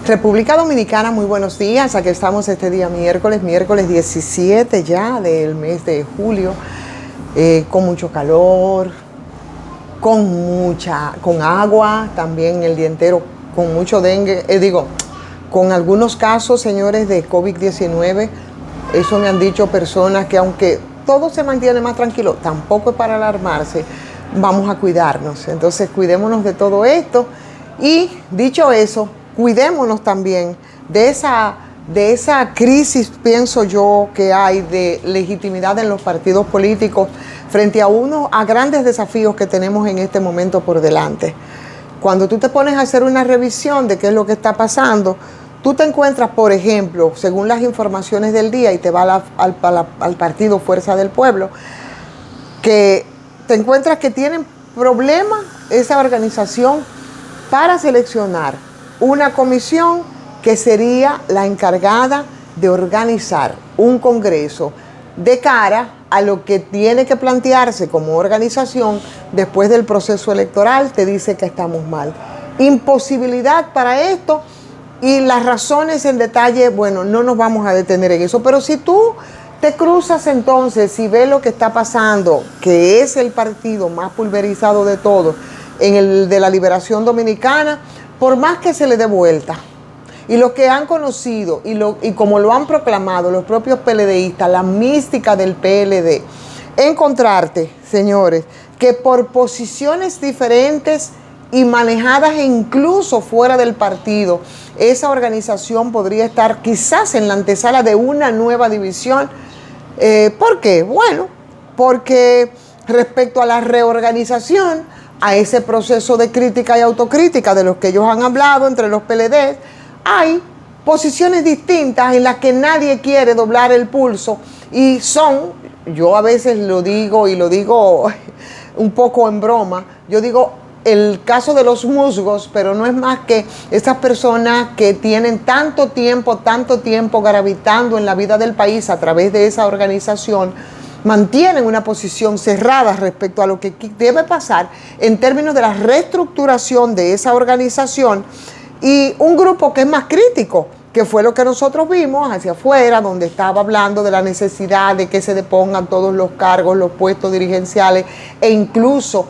República Dominicana, muy buenos días. Aquí estamos este día miércoles 17 ya del mes de julio, con mucho calor, con agua, también el día entero, con mucho dengue, con algunos casos, señores, de COVID-19. Eso me han dicho personas que aunque todo se mantiene más tranquilo, tampoco es para alarmarse, vamos a cuidarnos. Entonces, cuidémonos de todo esto y, dicho eso, cuidémonos también de esa crisis, pienso yo, que hay de legitimidad en los partidos políticos frente a grandes desafíos que tenemos en este momento por delante. Cuando tú te pones a hacer una revisión de qué es lo que está pasando, tú te encuentras, por ejemplo, según las informaciones del día, y te va al partido Fuerza del Pueblo, que te encuentras que tienen problemas esa organización para seleccionar una comisión que sería la encargada de organizar un congreso de cara a lo que tiene que plantearse como organización después del proceso electoral. Te dice que estamos mal. Imposibilidad para esto, y las razones en detalle, bueno, no nos vamos a detener en eso, pero si tú te cruzas entonces y ves lo que está pasando, que es el partido más pulverizado de todos, en el de la Liberación Dominicana, por más que se le dé vuelta, y los que han conocido, y como lo han proclamado los propios PLDistas, la mística del PLD, encontrarte, señores, que por posiciones diferentes y manejadas incluso fuera del partido, esa organización podría estar quizás en la antesala de una nueva división. ¿Por qué? Bueno, porque respecto a la reorganización, a ese proceso de crítica y autocrítica de los que ellos han hablado entre los PLD, hay posiciones distintas en las que nadie quiere doblar el pulso, y yo a veces lo digo, y lo digo un poco en broma, yo digo el caso de los musgos, pero no es más que esas personas que tienen tanto tiempo gravitando en la vida del país a través de esa organización, mantienen una posición cerrada respecto a lo que debe pasar en términos de la reestructuración de esa organización, y un grupo que es más crítico, que fue lo que nosotros vimos hacia afuera, donde estaba hablando de la necesidad de que se depongan todos los cargos, los puestos dirigenciales, e incluso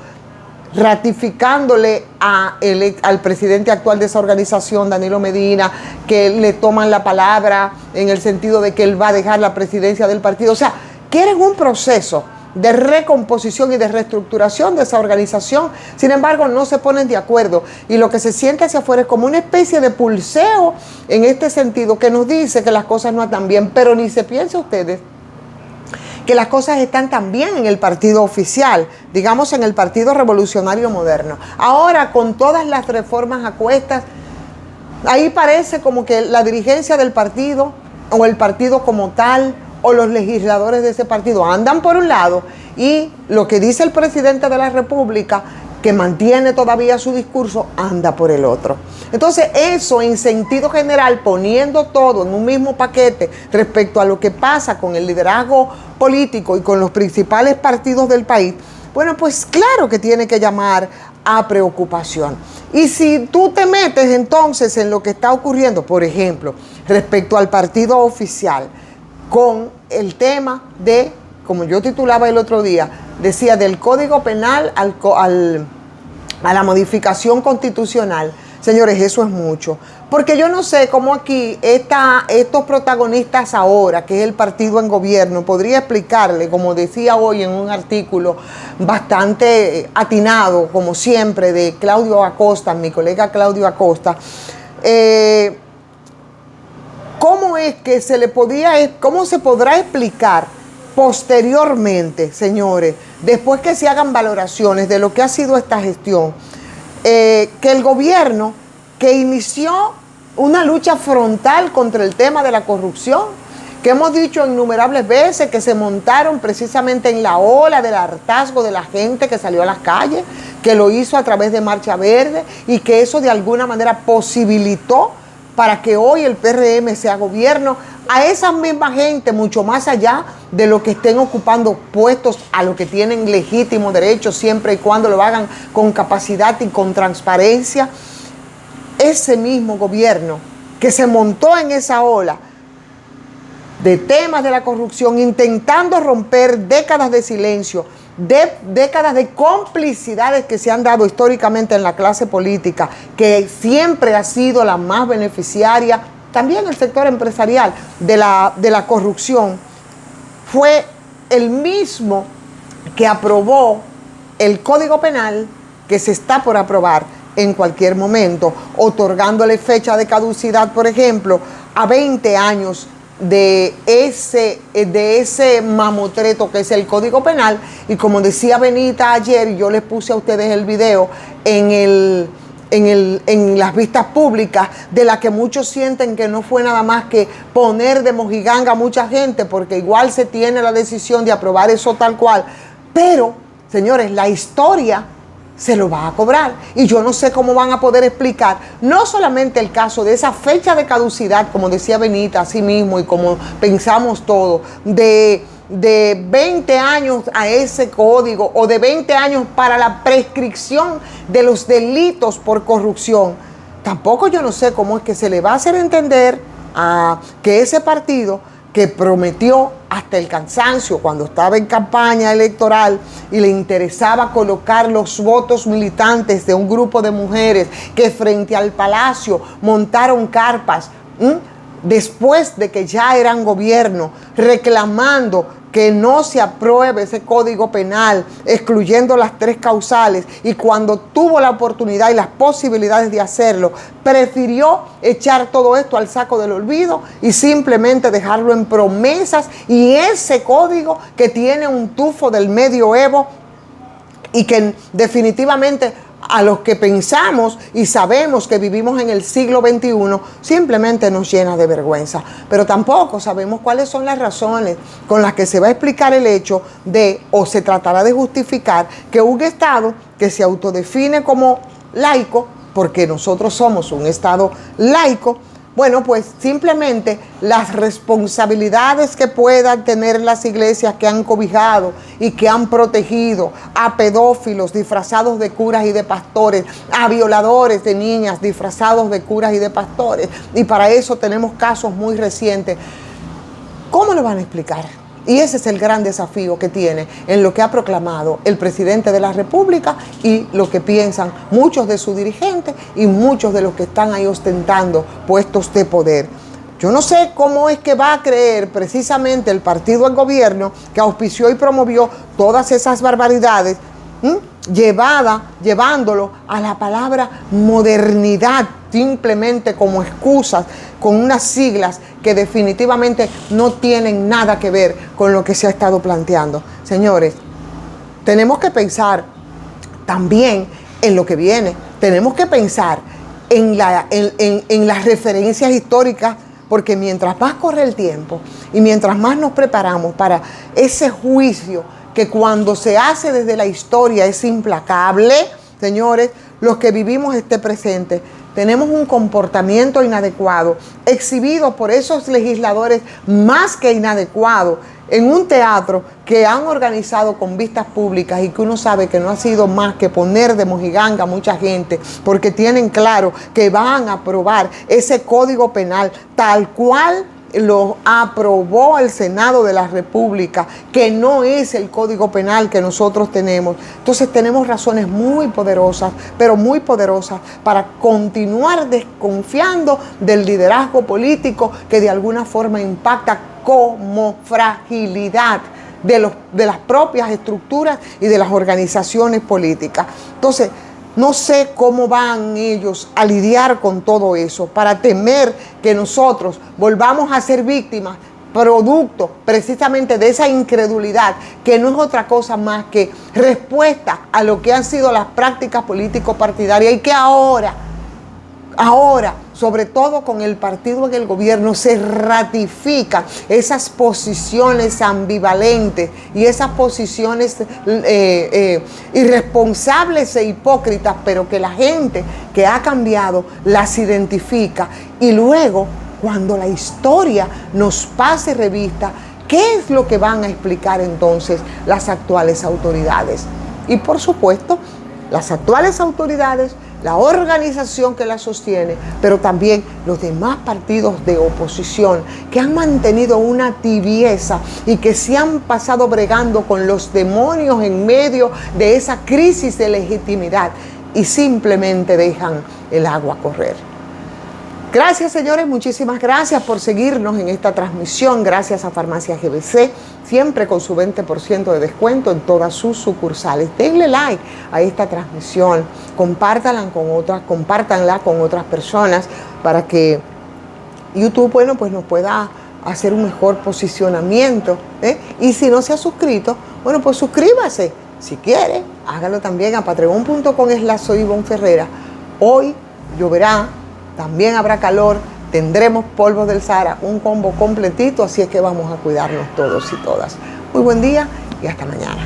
ratificándole al presidente actual de esa organización, Danilo Medina, que le toman la palabra en el sentido de que él va a dejar la presidencia del partido. O sea, quieren un proceso de recomposición y de reestructuración de esa organización. Sin embargo, no se ponen de acuerdo, y lo que se siente hacia afuera es como una especie de pulseo en este sentido, que nos dice que las cosas no están bien. Pero ni se piensen ustedes que las cosas están tan bien en el partido oficial, digamos en el Partido Revolucionario Moderno. Ahora, con todas las reformas a cuestas, ahí parece como que la dirigencia del partido, o el partido como tal, o los legisladores de ese partido andan por un lado, y lo que dice el presidente de la República, que mantiene todavía su discurso, anda por el otro. Entonces, eso en sentido general, poniendo todo en un mismo paquete respecto a lo que pasa con el liderazgo político y con los principales partidos del país, bueno, pues claro que tiene que llamar a preocupación. Y si tú te metes entonces en lo que está ocurriendo, por ejemplo, respecto al partido oficial, con el tema de, como yo titulaba el otro día, decía del Código Penal a la modificación constitucional. Señores, eso es mucho. Porque yo no sé cómo aquí estos protagonistas ahora, que es el partido en gobierno, podría explicarle, como decía hoy en un artículo bastante atinado, como siempre, de Claudio Acosta, mi colega Claudio Acosta, cómo se podrá explicar posteriormente, señores, después que se hagan valoraciones de lo que ha sido esta gestión, que el gobierno, que inició una lucha frontal contra el tema de la corrupción, que hemos dicho innumerables veces que se montaron precisamente en la ola del hartazgo de la gente que salió a las calles, que lo hizo a través de Marcha Verde, y que eso de alguna manera posibilitó para que hoy el PRM sea gobierno, a esa misma gente, mucho más allá de los que estén ocupando puestos a los que tienen legítimo derecho, siempre y cuando lo hagan con capacidad y con transparencia. Ese mismo gobierno que se montó en esa ola de temas de la corrupción, intentando romper décadas de silencio, décadas de complicidades que se han dado históricamente en la clase política, que siempre ha sido la más beneficiaria, también el sector empresarial, de la corrupción, fue el mismo que aprobó el Código Penal que se está por aprobar en cualquier momento, otorgándole fecha de caducidad, por ejemplo, a 20 años de ese mamotreto que es el Código Penal. Y como decía Benita ayer, y yo les puse a ustedes el video en las vistas públicas, de la que muchos sienten que no fue nada más que poner de mojiganga a mucha gente, porque igual se tiene la decisión de aprobar eso tal cual. Pero, señores, la historia se lo va a cobrar. Y yo no sé cómo van a poder explicar no solamente el caso de esa fecha de caducidad, como decía Benita, así mismo, y como pensamos todos, de 20 años a ese código, o de 20 años para la prescripción de los delitos por corrupción. Tampoco yo no sé cómo es que se le va a hacer entender a que ese partido, que prometió hasta el cansancio cuando estaba en campaña electoral y le interesaba colocar los votos militantes de un grupo de mujeres que frente al palacio montaron carpas, después de que ya eran gobierno, reclamando que no se apruebe ese Código Penal, excluyendo las 3 causales, y cuando tuvo la oportunidad y las posibilidades de hacerlo, prefirió echar todo esto al saco del olvido y simplemente dejarlo en promesas, y ese código que tiene un tufo del medioevo y que definitivamente a los que pensamos y sabemos que vivimos en el siglo XXI, simplemente nos llena de vergüenza. Pero tampoco sabemos cuáles son las razones con las que se va a explicar el hecho de, o se tratará de justificar, que un Estado que se autodefine como laico, porque nosotros somos un Estado laico, bueno, pues simplemente las responsabilidades que puedan tener las iglesias que han cobijado y que han protegido a pedófilos disfrazados de curas y de pastores, a violadores de niñas disfrazados de curas y de pastores, y para eso tenemos casos muy recientes. ¿Cómo lo van a explicar? Y ese es el gran desafío que tiene en lo que ha proclamado el presidente de la República y lo que piensan muchos de sus dirigentes y muchos de los que están ahí ostentando puestos de poder. Yo no sé cómo es que va a creer precisamente el partido del gobierno que auspició y promovió todas esas barbaridades, llevándolo a la palabra modernidad, simplemente como excusas, con unas siglas que definitivamente no tienen nada que ver con lo que se ha estado planteando. Señores, tenemos que pensar también en lo que viene. Tenemos que pensar en las referencias históricas, porque mientras más corre el tiempo y mientras más nos preparamos para ese juicio que cuando se hace desde la historia es implacable, señores, los que vivimos este presente tenemos un comportamiento inadecuado, exhibido por esos legisladores más que inadecuados, en un teatro que han organizado con vistas públicas y que uno sabe que no ha sido más que poner de mojiganga a mucha gente, porque tienen claro que van a aprobar ese Código Penal tal cual lo aprobó el Senado de la República, que no es el Código Penal que nosotros tenemos. Entonces tenemos razones muy poderosas, pero muy poderosas, para continuar desconfiando del liderazgo político que de alguna forma impacta como fragilidad de las propias estructuras y de las organizaciones políticas. Entonces, no sé cómo van ellos a lidiar con todo eso, para temer que nosotros volvamos a ser víctimas, producto precisamente de esa incredulidad, que no es otra cosa más que respuesta a lo que han sido las prácticas político-partidarias, y que ahora, sobre todo con el partido en el gobierno, se ratifican esas posiciones ambivalentes y esas posiciones irresponsables e hipócritas, pero que la gente que ha cambiado las identifica. Y luego, cuando la historia nos pase revista, ¿Qué es lo que van a explicar entonces las actuales autoridades? Y por supuesto, las actuales autoridades, la organización que la sostiene, pero también los demás partidos de oposición que han mantenido una tibieza y que se han pasado bregando con los demonios en medio de esa crisis de legitimidad y simplemente dejan el agua correr. Gracias, señores, muchísimas gracias por seguirnos en esta transmisión. Gracias a Farmacia GBC, siempre con su 20% de descuento en todas sus sucursales. Denle like a esta transmisión, compártanla con otras personas para que YouTube, bueno, pues nos pueda hacer un mejor posicionamiento, ¿eh? Y si no se ha suscrito, bueno, pues suscríbase. Si quiere, hágalo también a patreon.com/soyivonferrera. Hoy lloverá. También habrá calor, tendremos polvos del Sahara, un combo completito, así es que vamos a cuidarnos todos y todas. Muy buen día y hasta mañana.